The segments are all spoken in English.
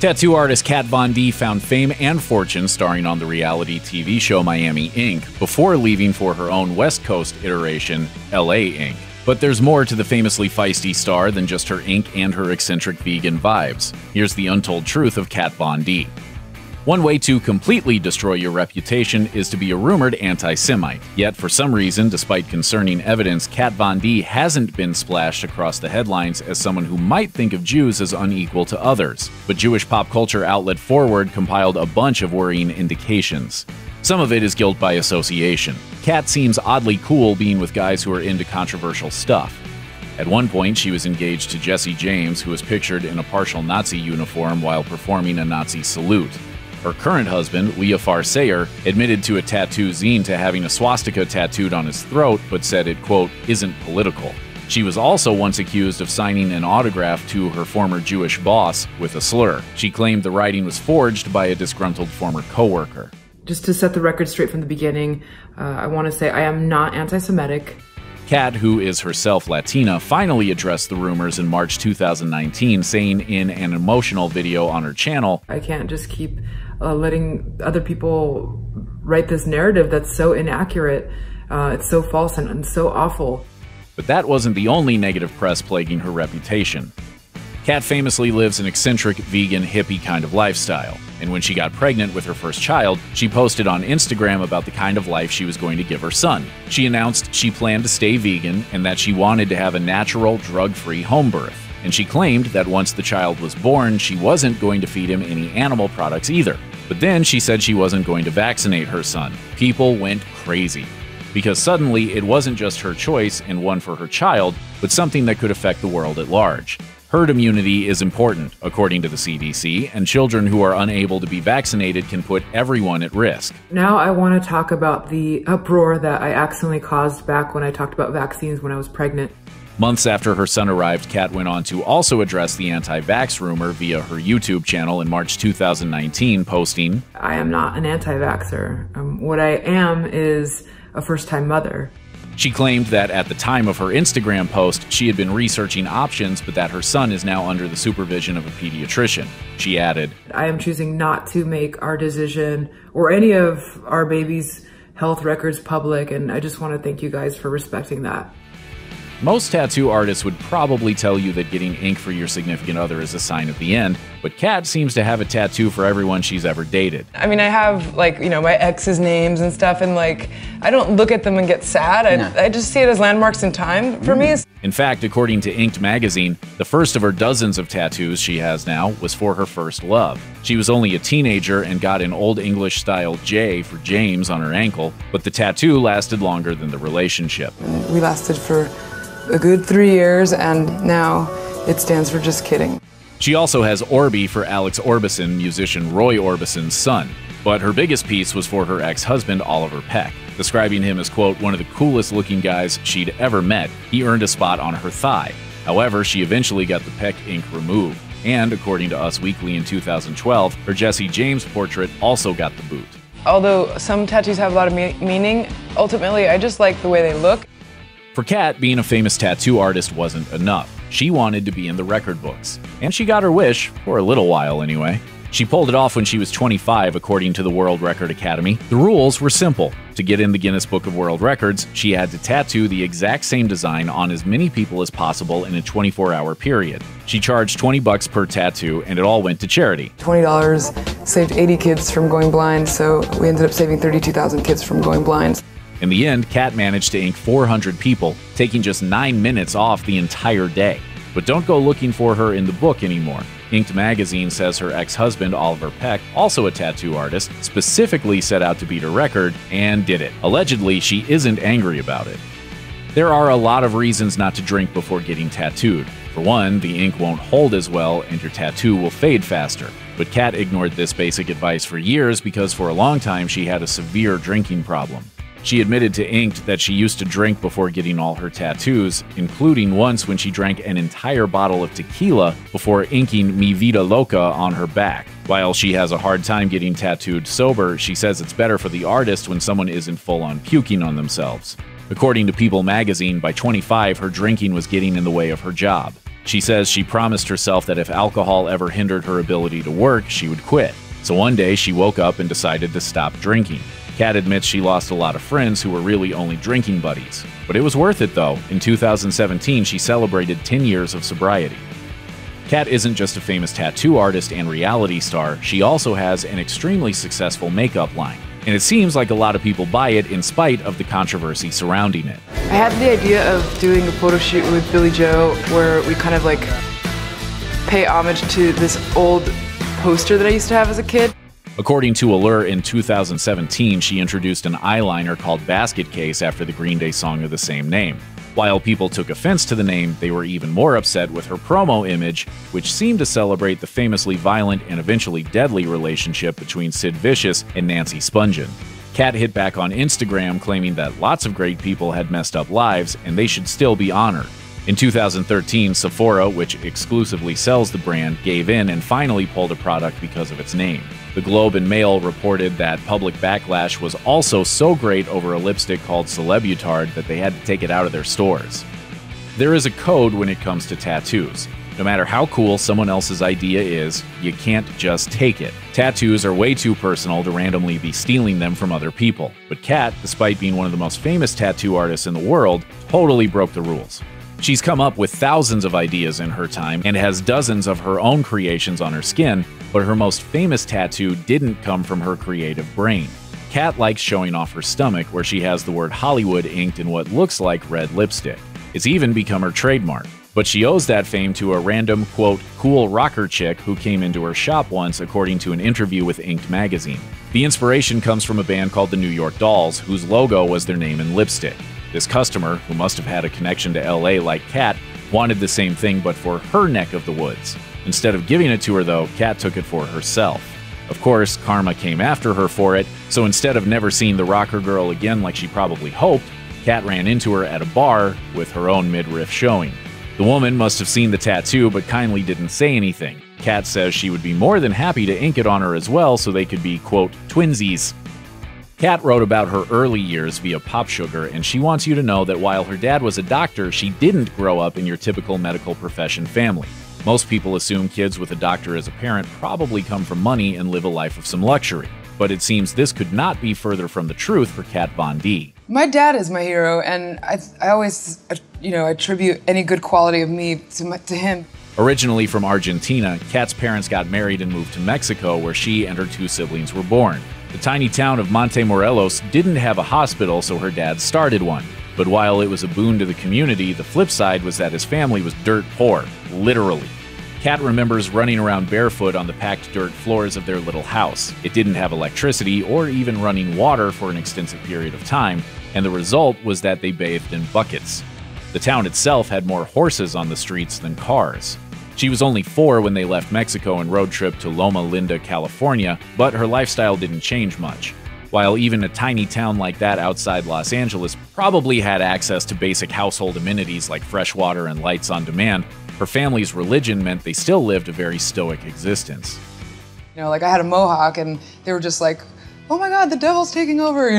Tattoo artist Kat Von D found fame and fortune starring on the reality TV show Miami Inc. before leaving for her own West Coast iteration, LA Inc. But there's more to the famously feisty star than just her ink and her eccentric vegan vibes. Here's the untold truth of Kat Von D. One way to completely destroy your reputation is to be a rumored anti-Semite. Yet, for some reason, despite concerning evidence, Kat Von D hasn't been splashed across the headlines as someone who might think of Jews as unequal to others. But Jewish pop culture outlet Forward compiled a bunch of worrying indications. Some of it is guilt by association. Kat seems oddly cool being with guys who are into controversial stuff. At one point, she was engaged to Jesse James, who was pictured in a partial Nazi uniform while performing a Nazi salute. Her current husband, Leofar Sayer, admitted to a tattoo zine to having a swastika tattooed on his throat, but said it, quote, isn't political. She was also once accused of signing an autograph to her former Jewish boss with a slur. She claimed the writing was forged by a disgruntled former coworker. Just to set the record straight from the beginning, I want to say I am not anti-Semitic. Kat, who is herself Latina, finally addressed the rumors in March 2019, saying in an emotional video on her channel, I can't just keep letting other people write this narrative that's so inaccurate. It's so false and so awful. But that wasn't the only negative press plaguing her reputation. Kat famously lives an eccentric, vegan, hippie kind of lifestyle. And when she got pregnant with her first child, she posted on Instagram about the kind of life she was going to give her son. She announced she planned to stay vegan and that she wanted to have a natural, drug-free home birth. And she claimed that once the child was born, she wasn't going to feed him any animal products either. But then she said she wasn't going to vaccinate her son. People went crazy. Because suddenly, it wasn't just her choice and one for her child, but something that could affect the world at large. Herd immunity is important, according to the CDC, and children who are unable to be vaccinated can put everyone at risk. Now I want to talk about the uproar that I accidentally caused back when I talked about vaccines when I was pregnant. Months after her son arrived, Kat went on to also address the anti-vax rumor via her YouTube channel in March 2019, posting, I am not an anti-vaxxer. What I am is a first-time mother. She claimed that at the time of her Instagram post, she had been researching options, but that her son is now under the supervision of a pediatrician. She added, I am choosing not to make our decision or any of our baby's health records public, and I just want to thank you guys for respecting that. Most tattoo artists would probably tell you that getting ink for your significant other is a sign of the end, but Kat seems to have a tattoo for everyone she's ever dated. I mean, I have, like, you know, my exes' names and stuff, and, like, I don't look at them and get sad. I just see it as landmarks in time for me. In fact, according to Inked magazine, the first of her dozens of tattoos she has now was for her first love. She was only a teenager and got an Old English-style J for James on her ankle, but the tattoo lasted longer than the relationship. We lasted for a good 3 years, and now it stands for just kidding. She also has Orby for Alex Orbison, musician Roy Orbison's son. But her biggest piece was for her ex-husband, Oliver Peck, describing him as, quote, one of the coolest looking guys she'd ever met. He earned a spot on her thigh. However, she eventually got the Peck ink removed. And, according to Us Weekly in 2012, her Jesse James portrait also got the boot. Although some tattoos have a lot of meaning, ultimately I just like the way they look. For Kat, being a famous tattoo artist wasn't enough. She wanted to be in the record books. And she got her wish, for a little while anyway. She pulled it off when she was 25, according to the World Record Academy. The rules were simple. To get in the Guinness Book of World Records, she had to tattoo the exact same design on as many people as possible in a 24-hour period. She charged $20 per tattoo, and it all went to charity. $20 saved 80 kids from going blind, so we ended up saving 32,000 kids from going blind. In the end, Kat managed to ink 400 people, taking just 9 minutes off the entire day. But don't go looking for her in the book anymore. Inked magazine says her ex-husband, Oliver Peck, also a tattoo artist, specifically set out to beat her record, and did it. Allegedly, she isn't angry about it. There are a lot of reasons not to drink before getting tattooed. For one, the ink won't hold as well, and your tattoo will fade faster. But Kat ignored this basic advice for years because for a long time she had a severe drinking problem. She admitted to Inked that she used to drink before getting all her tattoos, including once when she drank an entire bottle of tequila before inking Mi Vida Loca on her back. While she has a hard time getting tattooed sober, she says it's better for the artist when someone isn't full-on puking on themselves. According to People magazine, by 25, her drinking was getting in the way of her job. She says she promised herself that if alcohol ever hindered her ability to work, she would quit. So one day she woke up and decided to stop drinking. Kat admits she lost a lot of friends who were really only drinking buddies. But it was worth it though. In 2017, she celebrated 10 years of sobriety. Kat isn't just a famous tattoo artist and reality star, she also has an extremely successful makeup line. And it seems like a lot of people buy it in spite of the controversy surrounding it. I had the idea of doing a photo shoot with Billy Joe where we kind of like pay homage to this old poster that I used to have as a kid. According to Allure, in 2017, she introduced an eyeliner called Basket Case after the Green Day song of the same name. While people took offense to the name, they were even more upset with her promo image, which seemed to celebrate the famously violent and eventually deadly relationship between Sid Vicious and Nancy Spungen. Kat hit back on Instagram claiming that lots of great people had messed up lives and they should still be honored. In 2013, Sephora, which exclusively sells the brand, gave in and finally pulled a product because of its name. The Globe and Mail reported that public backlash was also so great over a lipstick called Celebutard that they had to take it out of their stores. There is a code when it comes to tattoos. No matter how cool someone else's idea is, you can't just take it. Tattoos are way too personal to randomly be stealing them from other people. But Kat, despite being one of the most famous tattoo artists in the world, totally broke the rules. She's come up with thousands of ideas in her time and has dozens of her own creations on her skin, but her most famous tattoo didn't come from her creative brain. Kat likes showing off her stomach, where she has the word Hollywood inked in what looks like red lipstick. It's even become her trademark. But she owes that fame to a random, quote, cool rocker chick who came into her shop once, according to an interview with Inked magazine. The inspiration comes from a band called the New York Dolls, whose logo was their name in lipstick. This customer, who must have had a connection to LA like Kat, wanted the same thing but for her neck of the woods. Instead of giving it to her though, Kat took it for herself. Of course, karma came after her for it, so instead of never seeing the rocker girl again like she probably hoped, Kat ran into her at a bar with her own midriff showing. The woman must have seen the tattoo but kindly didn't say anything. Kat says she would be more than happy to ink it on her as well so they could be, quote, twinsies. Kat wrote about her early years via Pop Sugar, and she wants you to know that while her dad was a doctor, she didn't grow up in your typical medical profession family. Most people assume kids with a doctor as a parent probably come from money and live a life of some luxury. But it seems this could not be further from the truth for Kat Von D. My dad is my hero, and I always, attribute any good quality of me to him. Originally from Argentina, Kat's parents got married and moved to Mexico, where she and her two siblings were born. The tiny town of Montemorelos didn't have a hospital, so her dad started one. But while it was a boon to the community, the flip side was that his family was dirt poor, literally. Kat remembers running around barefoot on the packed dirt floors of their little house. It didn't have electricity or even running water for an extensive period of time, and the result was that they bathed in buckets. The town itself had more horses on the streets than cars. She was only 4 when they left Mexico and road trip to Loma Linda, California, but her lifestyle didn't change much. While even a tiny town like that outside Los Angeles probably had access to basic household amenities like fresh water and lights on demand, her family's religion meant they still lived a very stoic existence. I had a mohawk and they were just like, oh my God, the devil's taking over,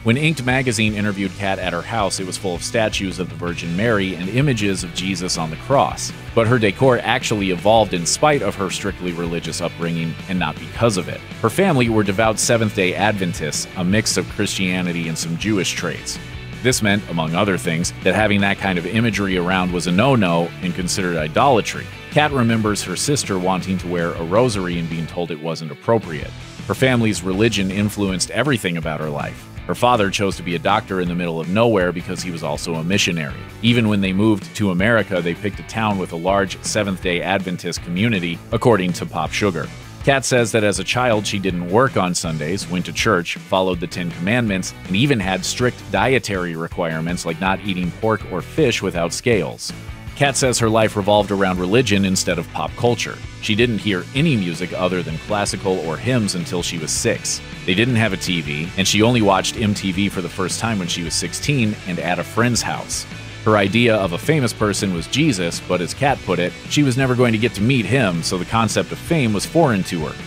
When Inked magazine interviewed Kat at her house, it was full of statues of the Virgin Mary and images of Jesus on the cross. But her decor actually evolved in spite of her strictly religious upbringing and not because of it. Her family were devout Seventh-day Adventists, a mix of Christianity and some Jewish traits. This meant, among other things, that having that kind of imagery around was a no-no and considered idolatry. Kat remembers her sister wanting to wear a rosary and being told it wasn't appropriate. Her family's religion influenced everything about her life. Her father chose to be a doctor in the middle of nowhere because he was also a missionary. Even when they moved to America, they picked a town with a large Seventh-day Adventist community, according to Pop Sugar. Kat says that as a child she didn't work on Sundays, went to church, followed the 10 Commandments, and even had strict dietary requirements like not eating pork or fish without scales. Kat says her life revolved around religion instead of pop culture. She didn't hear any music other than classical or hymns until she was 6. They didn't have a TV, and she only watched MTV for the first time when she was 16 and at a friend's house. Her idea of a famous person was Jesus, but as Kat put it, she was never going to get to meet him, so the concept of fame was foreign to her.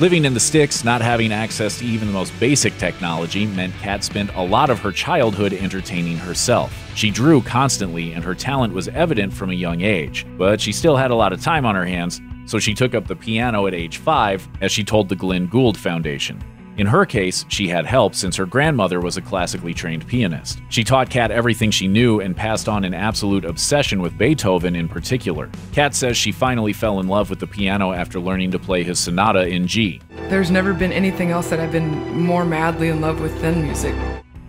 Living in the sticks, not having access to even the most basic technology, meant Kat spent a lot of her childhood entertaining herself. She drew constantly, and her talent was evident from a young age, but she still had a lot of time on her hands, so she took up the piano at age 5, as she told the Glenn Gould Foundation. In her case, she had help since her grandmother was a classically trained pianist. She taught Kat everything she knew and passed on an absolute obsession with Beethoven in particular. Kat says she finally fell in love with the piano after learning to play his sonata in G. There's never been anything else that I've been more madly in love with than music.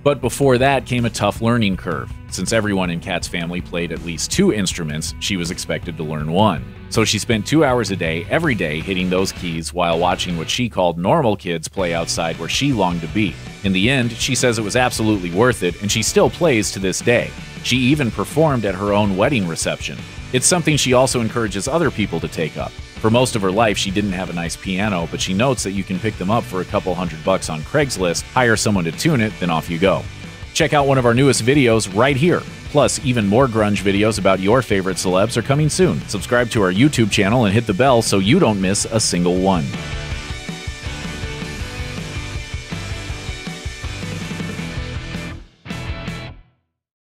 But before that came a tough learning curve. Since everyone in Kat's family played at least 2 instruments, she was expected to learn 1. So she spent 2 hours a day, every day, hitting those keys while watching what she called normal kids play outside where she longed to be. In the end, she says it was absolutely worth it, and she still plays to this day. She even performed at her own wedding reception. It's something she also encourages other people to take up. For most of her life, she didn't have a nice piano, but she notes that you can pick them up for a couple $100 on Craigslist, hire someone to tune it, then off you go. Check out one of our newest videos right here. Plus, even more grunge videos about your favorite celebs are coming soon. Subscribe to our YouTube channel and hit the bell so you don't miss a single one.